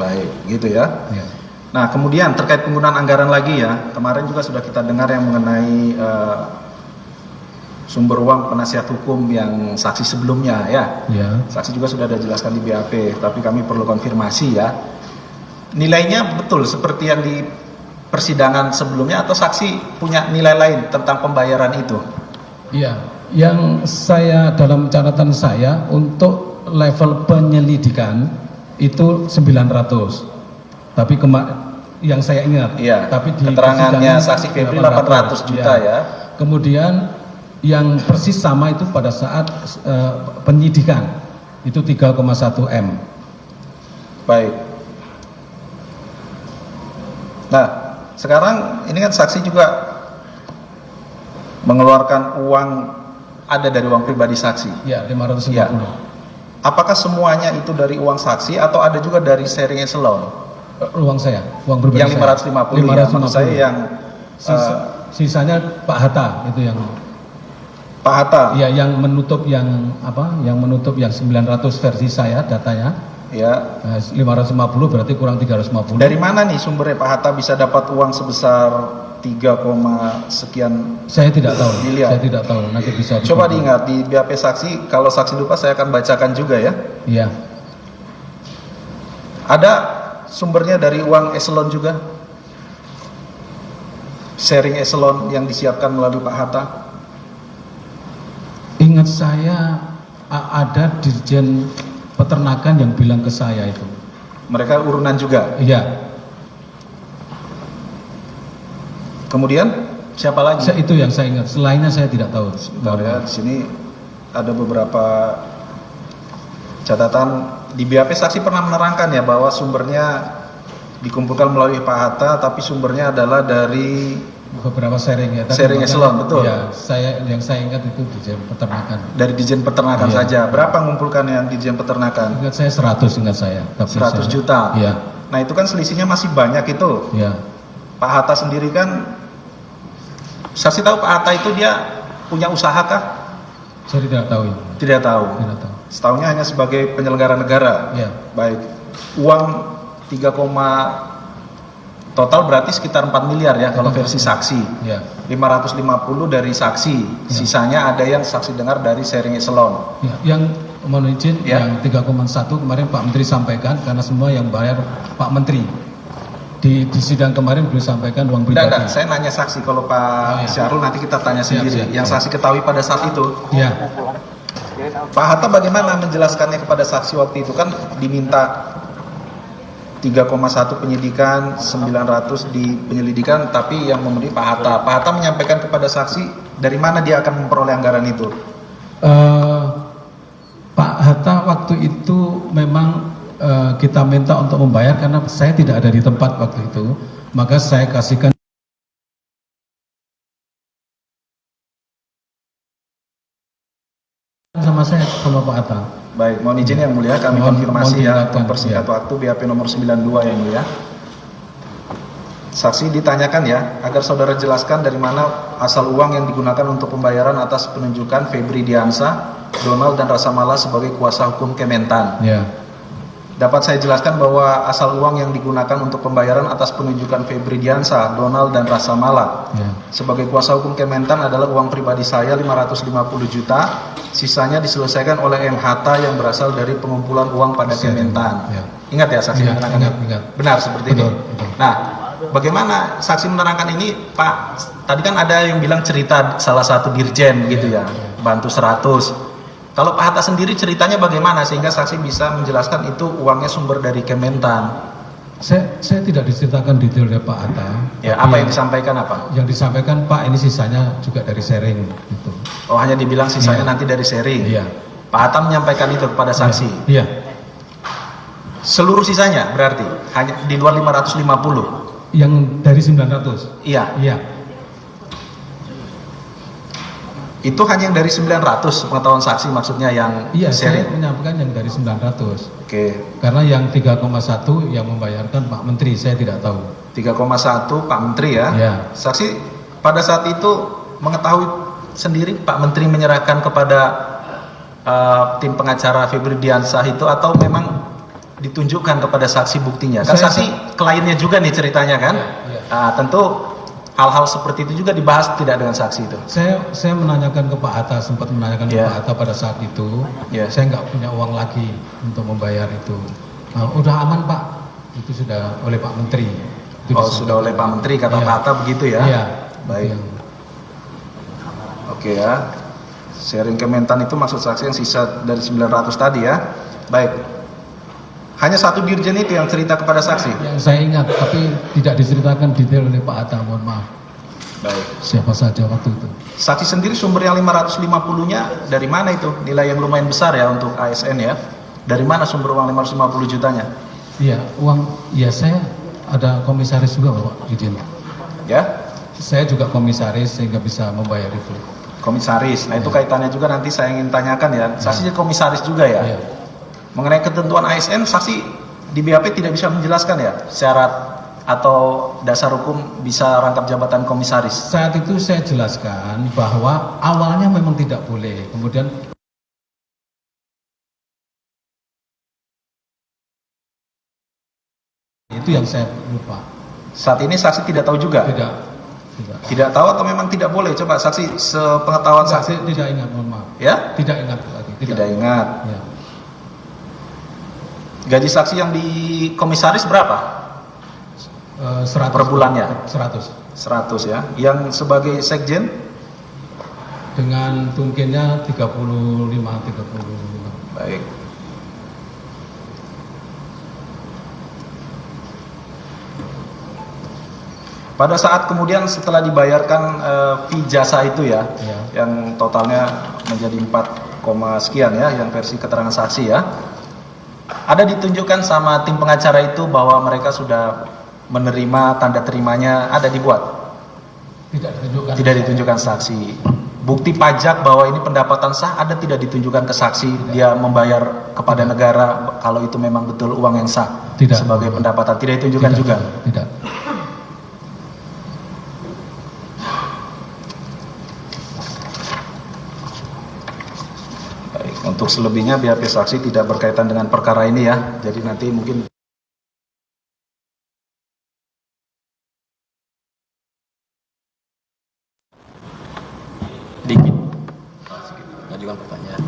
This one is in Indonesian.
Baik, gitu ya. Ya. Nah, kemudian terkait penggunaan anggaran lagi ya, kemarin juga sudah kita dengar yang mengenai sumber uang penasihat hukum yang saksi sebelumnya ya. Ya. Saksi juga sudah ada jelaskan di BAP, tapi kami perlu konfirmasi ya. Nilainya betul seperti yang di persidangan sebelumnya atau saksi punya nilai lain tentang pembayaran itu? Iya, yang saya dalam catatan saya untuk level penyelidikan itu 900. Tapi yang saya ingat, iya, tapi di keterangannya saksi Febri 800 juta ya. Kemudian yang persis sama itu pada saat penyidikan itu 3,1 M. Baik. Nah, sekarang ini kan saksi juga mengeluarkan uang, ada dari uang pribadi saksi. Ya, 550. Ya. Apakah semuanya itu dari uang saksi atau ada juga dari sharing eselon? Uang saya, uang pribadi yang 550, saya. Ya, maksud saya yang sisanya Pak Hatta itu yang Pak Hatta. Ya, yang menutup yang apa? Yang menutup yang 900 versi saya datanya. Ya. 550 berarti kurang 350. Dari mana nih sumbernya Pak Hatta bisa dapat uang sebesar 3, sekian? Saya tidak tahu. Miliar. Saya tidak tahu. Nanti bisa coba diingat di BAP saksi, kalau saksi lupa saya akan bacakan juga ya. Iya. Ada sumbernya dari uang eselon juga? Sharing eselon yang disiapkan melalui Pak Hatta? Ingat saya ada Dirjen Peternakan yang bilang ke saya itu. Mereka urunan juga? Iya. Kemudian siapa lagi? Itu yang saya ingat. Selainnya saya tidak tahu. Sebentar ya, di sini ada beberapa catatan. Di BAP saksi pernah menerangkan ya bahwa sumbernya dikumpulkan melalui Pak Hatta, tapi sumbernya adalah dari beberapa sharing ya. Sharing eselon, betul. Ya, yang saya ingat itu Dirjen Peternakan. Dari Dirjen Peternakan saja. Berapa ngumpulkan yang Dirjen Peternakan? Ingat saya 100, ingat saya. Tapi 100 juta. Iya. Nah, itu kan selisihnya masih banyak itu. Iya. Pak Hatta sendiri kan, saksi tahu Pak Hatta itu dia punya usaha kah? Saya tidak tahu. Tidak tahu. Tidak tahu. Setahunya hanya sebagai penyelenggara negara. Iya. Baik. Uang 3, total berarti sekitar 4 miliar ya kalau versi saksi. Ya. 550 dari saksi, sisanya ada yang saksi dengar dari sharing eselon. Ya, yang mohon izin, yang 3,1 kemarin Pak Menteri sampaikan karena semua yang bayar Pak Menteri. Di sidang kemarin beliau sampaikan uang pribadi. Enggak, saya nanya saksi, kalau Pak Syahrul nanti kita tanya sendiri. Yang saksi ketahui pada saat itu. Ya. Pak Hatta bagaimana menjelaskannya kepada saksi waktu itu, kan diminta 3,1 penyidikan, 900 di penyelidikan, tapi yang memberi Pak Hatta. Pak Hatta menyampaikan kepada saksi dari mana dia akan memperoleh anggaran itu. Pak Hatta waktu itu memang kita minta untuk membayar karena saya tidak ada di tempat waktu itu, maka saya kasihkan sama Pak Hatta. Baik, mohon izin yang mulia, kami konfirmasi ya untuk persingkat waktu BAP nomor 92 yang mulia. Saksi ditanyakan ya, agar saudara jelaskan dari mana asal uang yang digunakan untuk pembayaran atas penunjukan Febri Diansyah, Donald dan Rasa Mala sebagai kuasa hukum Kementan. Ya. Dapat saya jelaskan bahwa asal uang yang digunakan untuk pembayaran atas penunjukan Febri Diansyah, Donald dan Rasa Mala sebagai kuasa hukum Kementan adalah uang pribadi saya 550 juta, sisanya diselesaikan oleh M. Hatta yang berasal dari pengumpulan uang pada Kementan. Ingat ya saksi menerangkan? Ingat. Benar seperti ini. Nah, bagaimana saksi menerangkan ini, Pak? Tadi kan ada yang bilang cerita salah satu dirjen gitu ya, bantu 100. Kalau Pak Hatta sendiri ceritanya bagaimana sehingga saksi bisa menjelaskan itu uangnya sumber dari Kementan? Saya tidak diceritakan detail dari Pak Hatta. Ya, apa yang disampaikan apa? Yang disampaikan Pak ini sisanya juga dari sharing gitu. Oh, hanya dibilang sisanya nanti dari sharing. Iya. Pak Hatta menyampaikan itu kepada saksi. Iya. Seluruh sisanya berarti hanya di luar 550. Yang dari 900. Iya. Iya. Itu hanya yang dari 900 pengetahuan saksi maksudnya yang sharing. Saya sharing. menyampaikan yang dari 900. Oke. Karena yang 3,1 yang membayarkan Pak Menteri, saya tidak tahu. 3,1 Pak Menteri ya. Iya. Saksi pada saat itu mengetahui sendiri Pak Menteri menyerahkan kepada tim pengacara Febri Diansyah itu, atau memang ditunjukkan kepada saksi buktinya? Kan Saya- saksi kliennya juga nih ceritanya kan? Iya. Nah, tentu hal-hal seperti itu juga dibahas tidak dengan saksi itu. Saya menanyakan ke Pak Hatta, sempat menanyakan ke Ya. Pak Hatta pada saat itu. Ya. Saya nggak punya uang lagi untuk membayar itu. Nah, udah aman Pak, itu sudah oleh Pak Menteri. Itu Oh, disampaikan. sudah oleh Pak Menteri, kata Iya. Pak Hatta begitu ya? Iya. Baik. Itu yang- Oke ya. Sharing Kementan itu maksud saksi yang sisa dari 900 tadi ya. Baik. Hanya satu dirjen itu yang cerita kepada saksi. Yang saya ingat, tapi tidak diceritakan detail oleh Pak Hatta, mohon maaf. Baik. Siapa saja waktu itu. Saksi sendiri sumber yang 550-nya dari mana itu? Nilai yang lumayan besar ya untuk ASN ya. Dari mana sumber uang 550 jutanya? Iya, uang, ya saya ada komisaris juga Bapak, izin. Ya, Saya juga komisaris sehingga bisa membayar itu. komisaris. Nah, itu kaitannya juga nanti saya ingin tanyakan ya. Saksi komisaris juga ya. Iya. Mengenai ketentuan ASN, saksi di BAP tidak bisa menjelaskan ya syarat atau dasar hukum bisa rangkap jabatan komisaris. Saat itu saya jelaskan bahwa awalnya memang tidak boleh, kemudian itu yang saya lupa. Saat ini saksi tidak tahu juga. Tidak. Tidak tahu atau memang tidak boleh? Coba saksi sepengetahuan Enggak, saksi. saya tidak ingat, mohon maaf. Ya? Tidak ingat lagi. Tidak ingat. Ya. Gaji saksi yang di komisaris berapa? 100 Per bulannya? 100. 100 ya. Yang sebagai sekjen Dengan tungkinnya 35. baik. Pada saat kemudian setelah dibayarkan fee jasa itu ya, Ya. yang totalnya menjadi 4, sekian ya, yang versi keterangan saksi ya, ada ditunjukkan sama tim pengacara itu bahwa mereka sudah menerima tanda terimanya, ada dibuat, Tidak ditunjukkan. tidak ditunjukkan saksi. Bukti pajak bahwa ini pendapatan sah ada tidak ditunjukkan ke saksi, dia membayar kepada negara kalau itu memang betul uang yang sah Tidak. sebagai pendapatan, tidak ditunjukkan Tidak, juga. Tidak. Baik, untuk selebihnya BAP saksi tidak berkaitan dengan perkara ini ya. Jadi nanti mungkin Dikit. Ajukan pertanyaan.